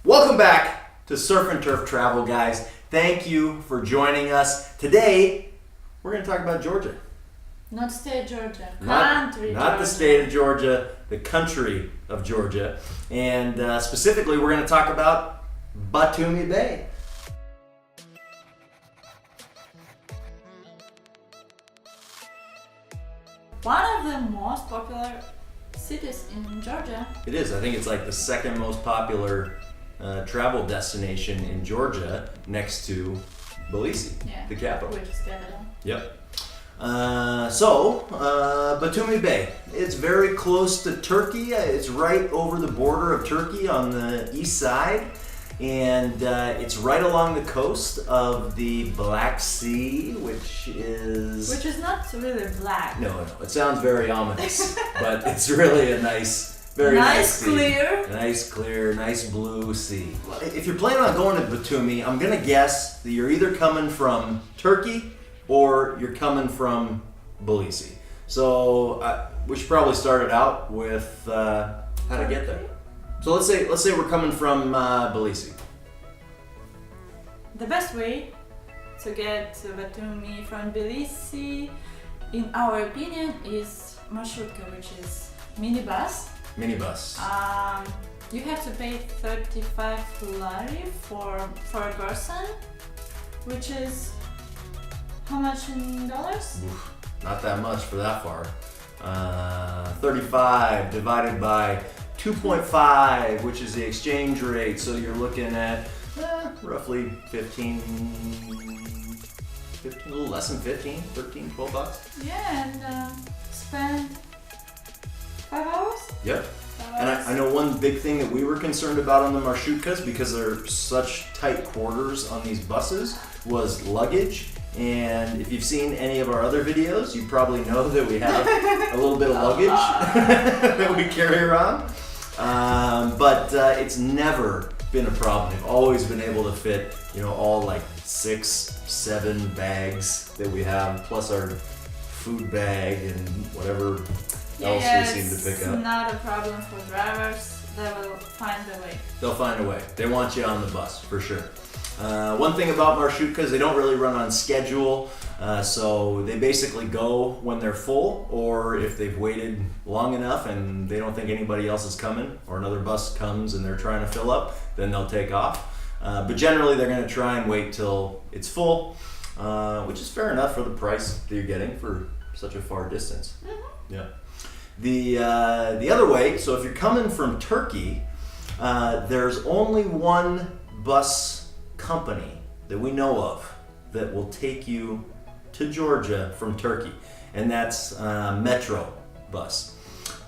Welcome back to Surf and Turf Travel, guys. Thank you for joining us. Today, we're going to talk about Georgia. Not state Georgia, Not country Georgia. the state of Georgia, the country of Georgia. And specifically, we're going to talk about Batumi Bay. One of the most popular cities in Georgia. It is. I think it's like the second most popular travel destination in Georgia, next to Tbilisi, the capital. Which is capital. Yep. Batumi Bay. It's very close to Turkey. It's right over the border of Turkey on the east side. And it's right along the coast of the Black Sea, which is not really black. No. It sounds very ominous, but it's really a nice, very nice sea. Clear. Nice, clear, nice blue sea. If you're planning on going to Batumi, I'm going to guess that you're either coming from Turkey or you're coming from Tbilisi. So we should probably start it out with how to get there. So let's say we're coming from Tbilisi. The best way to get to Batumi from Tbilisi, in our opinion, is marshrutka, which is minibus. Minibus. You have to pay 35 lari for a person, which is how much in dollars? Oof, not that much for that far. 35 divided by 2.5, which is the exchange rate. So you're looking at roughly 15, a little less than 15, 13, 12 bucks. Yeah, and spend 5 hours? Yep. And I know one big thing that we were concerned about on the marshutkas, because they're such tight quarters on these buses, was luggage. And if you've seen any of our other videos, you probably know that we have a little bit of luggage that we carry around. But it's never been a problem. We've always been able to fit, all like 6, 7 bags that we have, plus our food bag and whatever else we seem to pick up. It's not a problem for drivers. They will find a way. They'll find a way. They want you on the bus, for sure. One thing about marshutkas, they don't really run on schedule, so they basically go when they're full, or if they've waited long enough and they don't think anybody else is coming, or another bus comes and they're trying to fill up, then they'll take off. But generally they're going to try and wait till it's full, which is fair enough for the price that you're getting for such a far distance. Mm-hmm. Yeah. The other way, so if you're coming from Turkey, there's only one bus company that we know of that will take you to Georgia from Turkey, and that's Metro bus.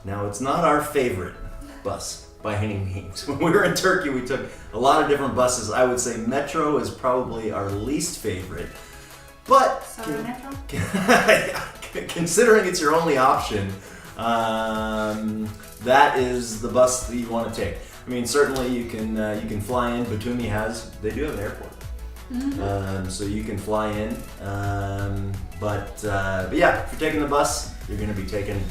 Now, it's not our favorite bus by any means. When we were in Turkey, we took a lot of different buses. I would say Metro is probably our least favorite, but Sorry, Metro? considering it's your only option, that is the bus that you want to take. I mean, certainly you can fly in. Batumi they do have an airport, so you can fly in. But yeah, if you're taking the bus, you're going to be taking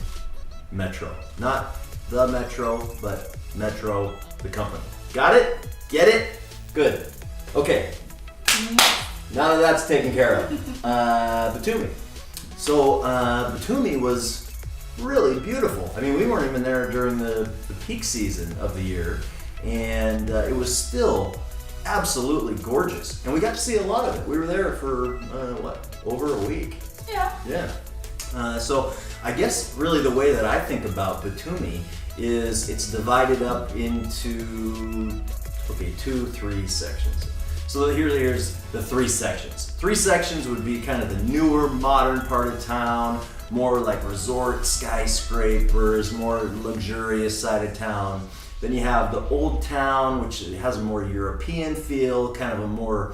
Metro, not the Metro, but Metro, the company. Got it? Get it? Good. Okay. Now that that's taken care of, Batumi. So Batumi was really beautiful. I mean, we weren't even there during the peak season of the year, and it was still absolutely gorgeous. And we got to see a lot of it. We were there for, over a week. Yeah. Yeah. So I guess really the way that I think about Batumi is it's divided up into, 3 sections. So here's the 3 sections. 3 sections would be kind of the newer, modern part of town, more like resort skyscrapers, more luxurious side of town. Then you have the old town, which has a more European feel, kind of a more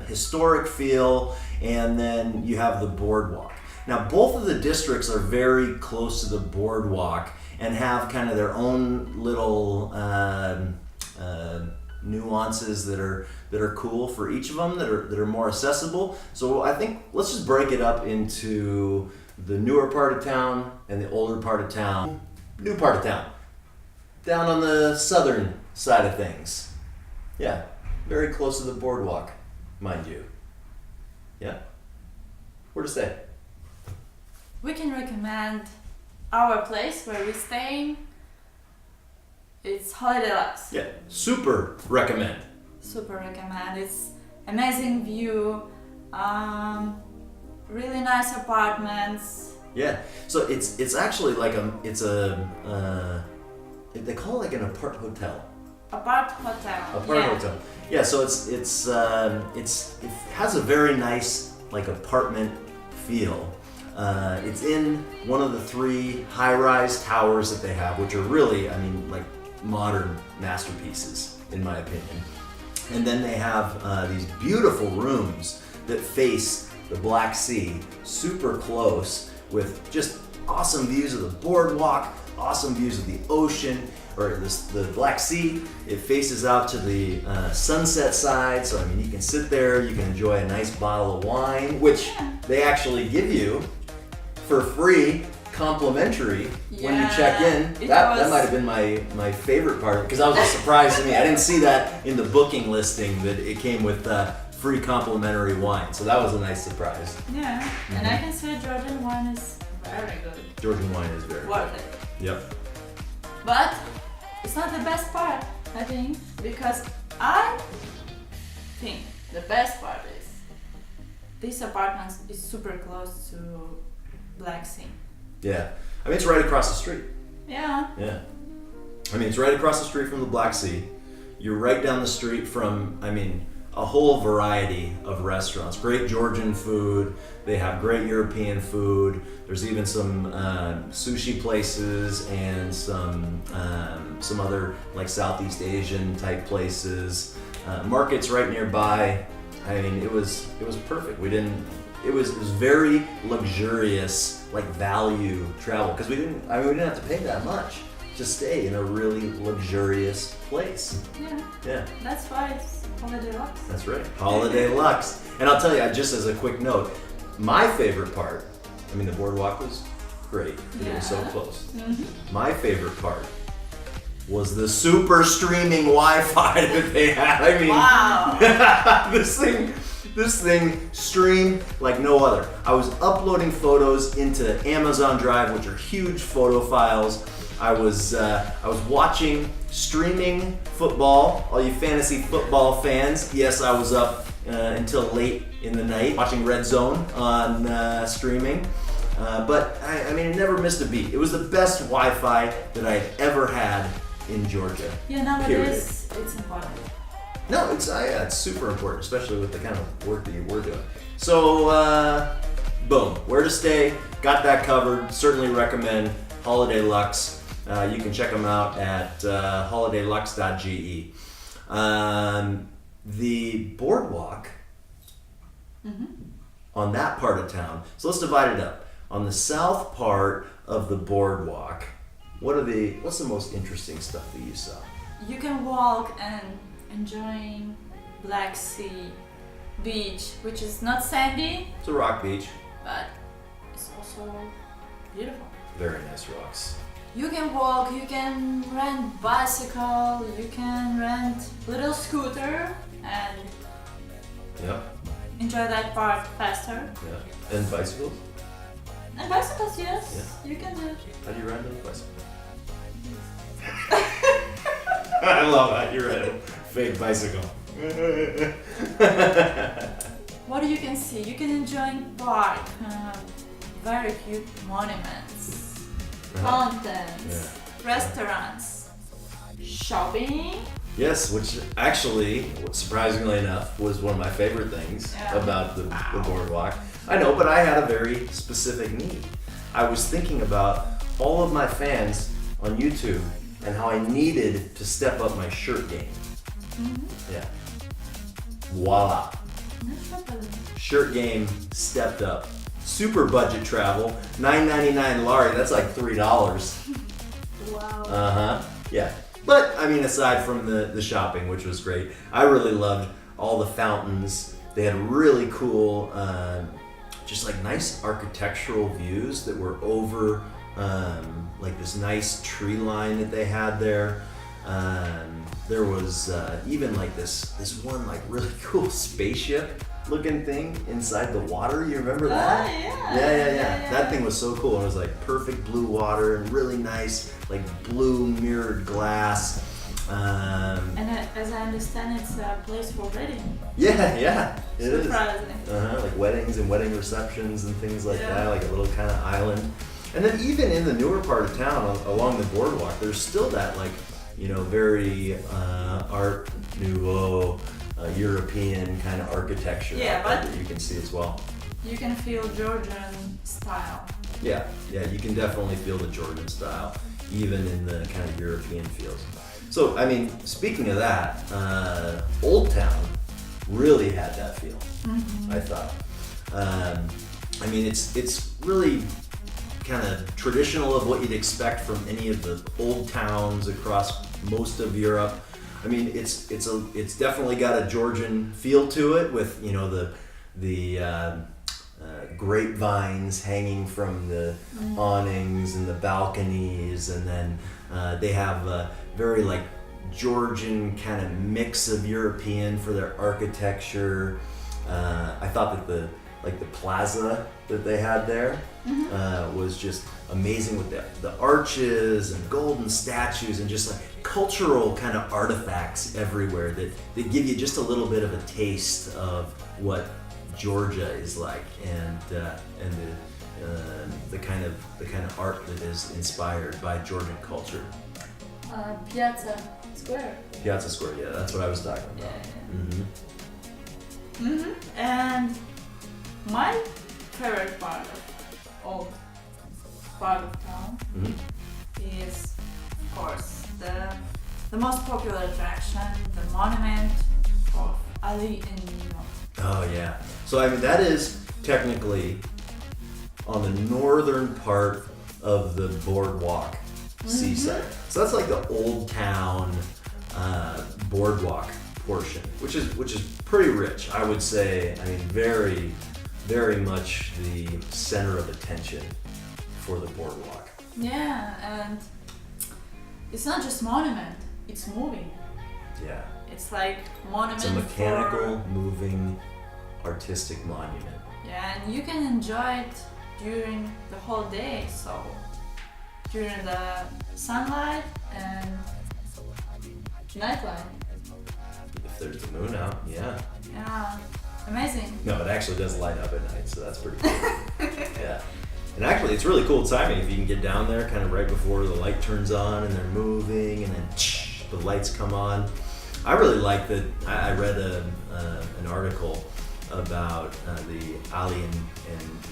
historic feel, and then you have the boardwalk. Now, both of the districts are very close to the boardwalk and have kind of their own little nuances that are cool for each of them, that are more accessible. So I think let's just break it up into the newer part of town and the older part of town. New part of town, down on the southern side of things. Yeah, very close to the boardwalk, mind you. Yeah. Where to stay? We can recommend our place where we're staying. It's Holiday Lux. Yeah, super recommend. Super recommend. It's amazing view, really nice apartments. Yeah, so it's actually like they call it like an apart hotel. Apart hotel. Apart hotel. Yeah, so it has a very nice like apartment feel. It's in one of the 3 high-rise towers that they have, which are really, I mean, like modern masterpieces in my opinion. And then they have these beautiful rooms that face the Black Sea, super close, with just awesome views of the boardwalk, awesome views of the ocean, or the Black Sea. It faces out to the sunset side, so I mean you can sit there, you can enjoy a nice bottle of wine, which they actually give you for free, complimentary when you check in. That might have been my favorite part, because that was a surprise to me. I didn't see that in the booking listing that it came with free complimentary wine, so that was a nice surprise. Yeah, and I can say Georgian wine is very good. Georgian wine is very worth good. it. Yep. But it's not the best part, I think, because I think the best part is this apartment is super close to Black Sea. Yeah, I mean it's right across the street. Yeah. Yeah. I mean it's right across the street from the Black Sea. You're right down the street from, I mean, a whole variety of restaurants. Great Georgian food. They have great European food. There's even some sushi places and some other like Southeast Asian type places. Markets right nearby. I mean, it was perfect. It was very luxurious, like value travel, because we didn't have to pay that much to stay in a really luxurious place. Yeah. Yeah. That's why it's Holiday Lux. That's right. Holiday Lux. And I'll tell you, just as a quick note, my favorite part, I mean, the boardwalk was great. It was so close. Mm-hmm. My favorite part was the super streaming Wi-Fi that they had. I mean, wow. This thing streamed like no other. I was uploading photos into Amazon Drive, which are huge photo files. I was watching streaming football. All you fantasy football fans, yes, I was up until late in the night watching Red Zone on streaming. But I mean, it never missed a beat. It was the best Wi-Fi that I ever had in Georgia. Yeah, nowadays it's important. No, it's super important, especially with the kind of work that you were doing. So, boom, where to stay, got that covered. Certainly recommend Holiday Lux. You can check them out at holidaylux.ge. The boardwalk on that part of town. So let's divide it up. On the south part of the boardwalk, what's the most interesting stuff that you saw? You can walk and enjoying Black Sea beach, which is not sandy. It's a rock beach. But it's also beautiful. Very nice rocks. You can walk, you can rent bicycle, you can rent little scooter and enjoy that part faster. Yeah. And bicycles? And bicycles, yes. Yeah. You can do it. How do you ride a bicycle? I love that. You ride a fake bicycle. What you can see? You can enjoy park, very cute monuments, fountains, restaurants, shopping. Yes, which actually, surprisingly enough, was one of my favorite things about the boardwalk. I know, but I had a very specific need. I was thinking about all of my fans on YouTube and how I needed to step up my shirt game. Mm-hmm. Yeah. Voila. Shirt game stepped up. Super budget travel. $9.99 lari, that's like $3. Wow. Yeah. But I mean, aside from the shopping, which was great, I really loved all the fountains. They had really cool, just like nice architectural views that were over like this nice tree line that they had there. There was even like this one like really cool spaceship looking thing inside the water. You remember that? Yeah. That thing was so cool. It was like perfect blue water and really nice like blue mirrored glass. And as I understand, it's a place for wedding. Yeah, it is. Surprising. Like weddings and wedding receptions and things like that, like a little kind of island. And then even in the newer part of town, along the boardwalk, there's still that like, very Art Nouveau, European kind of architecture but that you can see as well. You can feel Georgian style. Yeah, you can definitely feel the Georgian style, even in the kind of European feels. So, I mean, speaking of that, Old Town really had that feel, I thought. I mean, it's really kind of traditional of what you'd expect from any of the old towns across most of Europe. I mean, it's definitely got a Georgian feel to it with, the grapevines hanging from the awnings and the balconies, and then they have a very like Georgian kind of mix of European for their architecture. I thought that the plaza that they had there was just amazing with the arches and golden statues and just like cultural kind of artifacts everywhere that give you just a little bit of a taste of what Georgia is like, and the kind of art that is inspired by Georgian culture. Piazza Square. Piazza Square, yeah, that's what I was talking about. And my favorite part of town is, of course, the most popular attraction, the monument of Ali and Nino. Oh yeah. So I mean that is technically on the northern part of the boardwalk seaside. So that's like the old town boardwalk portion, which is pretty rich, I would say. I mean, very, very much the center of attention for the boardwalk. Yeah, and it's not just monument; it's moving. Yeah. It's like monument. It's a mechanical, moving, artistic monument. Yeah, and you can enjoy it during the whole day. So during the sunlight and nightlight. If there's the moon out, yeah. Yeah, amazing. No, it actually does light up at night, so that's pretty cool. Yeah. And actually, it's really cool timing if you can get down there kind of right before the light turns on and they're moving, and then the lights come on. I really like that. I read an article about the Ali and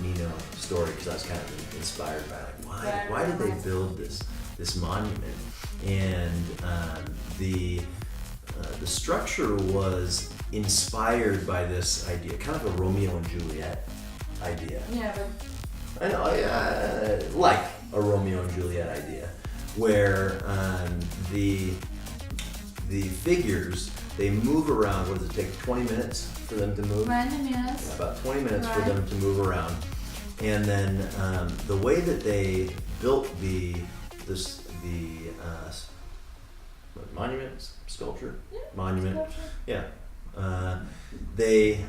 Nino story because I was kind of inspired by like why did they build this monument, and the structure was inspired by this idea, kind of a Romeo and Juliet idea. Yeah, but I know, like a Romeo and Juliet idea, where the figures, they move around. What does it take? 20 minutes for them to move? 20 minutes. Yeah, about 20 minutes for them to move around. And then the way that they built the monument sculpture, monument, yeah. They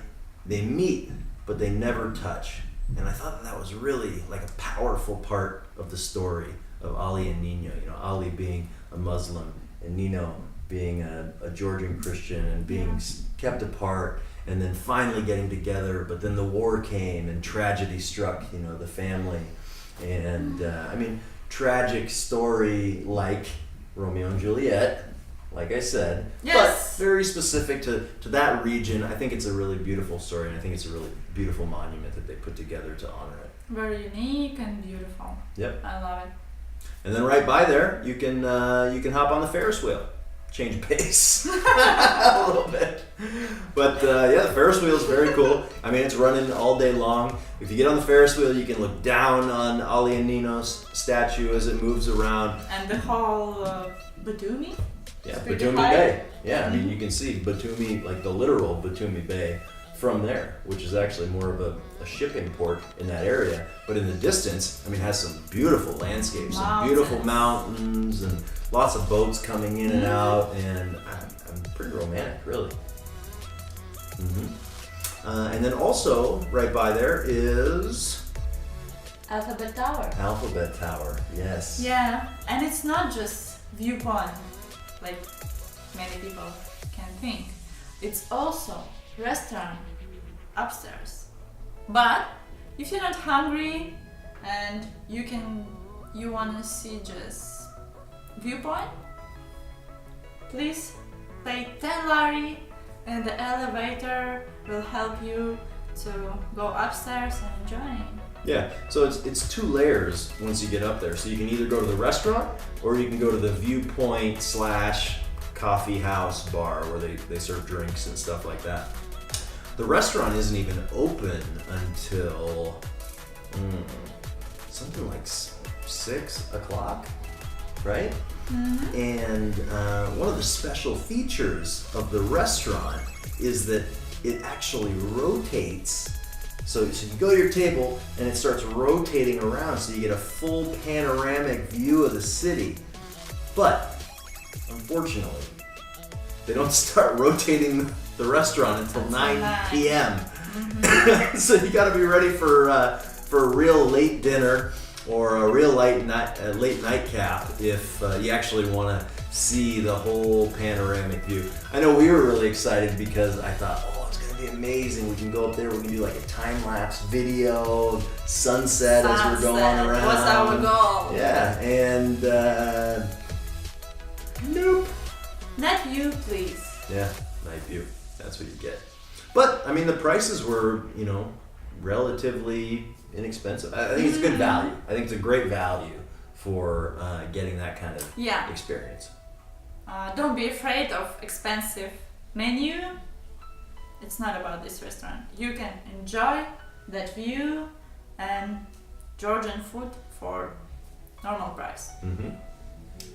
meet, but they never touch. And I thought that was really like a powerful part of the story of Ali and Nino. Ali being a Muslim and Nino being a Georgian Christian, and being kept apart, and then finally getting together. But then the war came and tragedy struck, the family. And I mean, tragic story like Romeo and Juliet, like I said, but very specific to that region. I think it's a really beautiful story, and I think it's a really beautiful monument that they put together to honor it. Very unique and beautiful. Yep. I love it. And then right by there, you can hop on the Ferris wheel, change pace a little bit. But the Ferris wheel is very cool. I mean, it's running all day long. If you get on the Ferris wheel, you can look down on Ali and Nino's statue as it moves around. And the whole Batumi. Yeah, Batumi Bay. Yeah, I mean, you can see Batumi, like the literal Batumi Bay, from there, which is actually more of a shipping port in that area. But in the distance, I mean, it has some beautiful landscapes, some beautiful mountains, and lots of boats coming in and out, and I'm pretty romantic, really. And then also, right by there is... Alphabet Tower. Alphabet Tower, yes. Yeah, and it's not just viewpoint, like many people can think. It's also restaurant upstairs. But if you're not hungry and you want to see just viewpoint, please pay 10 lari and the elevator will help you to go upstairs and enjoy. Yeah, so it's 2 layers once you get up there. So you can either go to the restaurant or you can go to the viewpoint / coffee house bar where they serve drinks and stuff like that. The restaurant isn't even open until something like 6 o'clock, right? And one of the special features of the restaurant is that it actually rotates. So you go to your table and it starts rotating around, so you get a full panoramic view of the city. But unfortunately, they don't start rotating the restaurant until 9 p.m. So you got to be ready for a real late dinner or a real late nightcap if you actually want to see the whole panoramic view. I know we were really excited because I thought, it's going to be amazing. We can go up there, we can do like a time-lapse video of sunset as we're going around. What's our goal? Yeah, and nope. Not you, please. Yeah, night view. That's what you get. But, I mean, the prices were, relatively inexpensive. I think it's good value. I think it's a great value for getting that kind of experience. Don't be afraid of expensive menu. It's not about this restaurant. You can enjoy that view and Georgian food for normal price.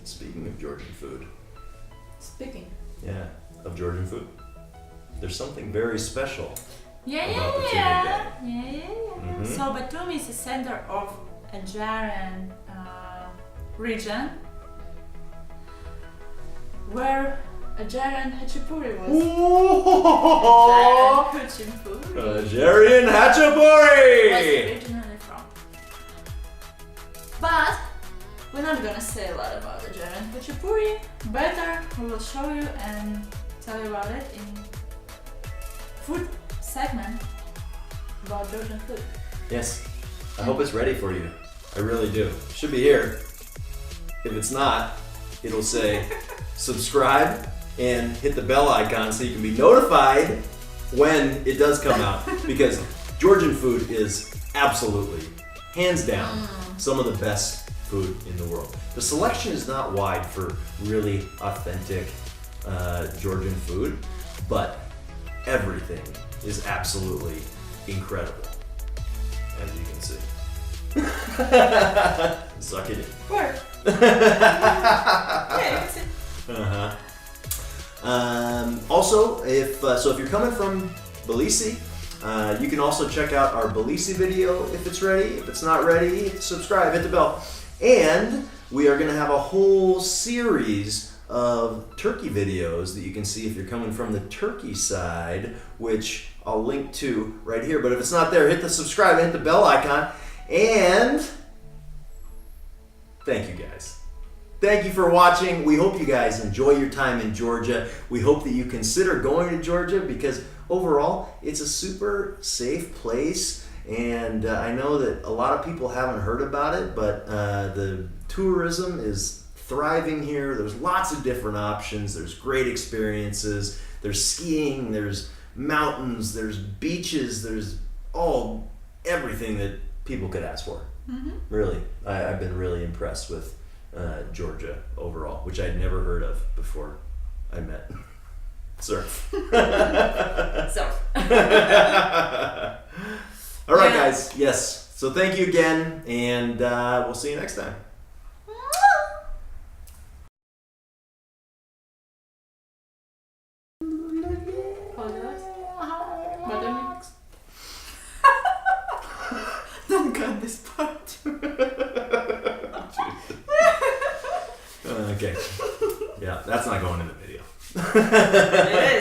Speaking of Georgian food. Yeah, of Georgian food. There's something very special about Batumi Bay. So Batumi is the center of Azerbaijan region where Azerian Hachapuri was. Azerian Hachapuri! Was originally from. But we're not gonna say a lot about Azerian Hachapuri. Better, we will show you and tell you about it in food segment about Georgian food. Yes, I hope it's ready for you. I really do. It should be here. If it's not, it'll say subscribe and hit the bell icon so you can be notified when it does come out. Because Georgian food is absolutely, hands down, some of the best food in the world. The selection is not wide for really authentic Georgian food, but everything is absolutely incredible, as you can see. Suck it in. Where? Also, if you're coming from Tbilisi, you can also check out our Tbilisi video if it's ready. If it's not ready, subscribe, hit the bell. And we are going to have a whole series of Turkey videos that you can see if you're coming from the Turkey side, which I'll link to right here. But if it's not there, hit the subscribe, hit the bell icon, and thank you guys. Thank you for watching. We hope you guys enjoy your time in Georgia. We hope that you consider going to Georgia because overall, it's a super safe place. And I know that a lot of people haven't heard about it, but the tourism is thriving here. There's lots of different options. There's great experiences. There's skiing, there's mountains, there's beaches, there's everything that people could ask for. Really, I've been really impressed with Georgia overall, which I'd never heard of before I met Surf. All right, guys. Yes. So thank you again, and we'll see you next time. Batumi It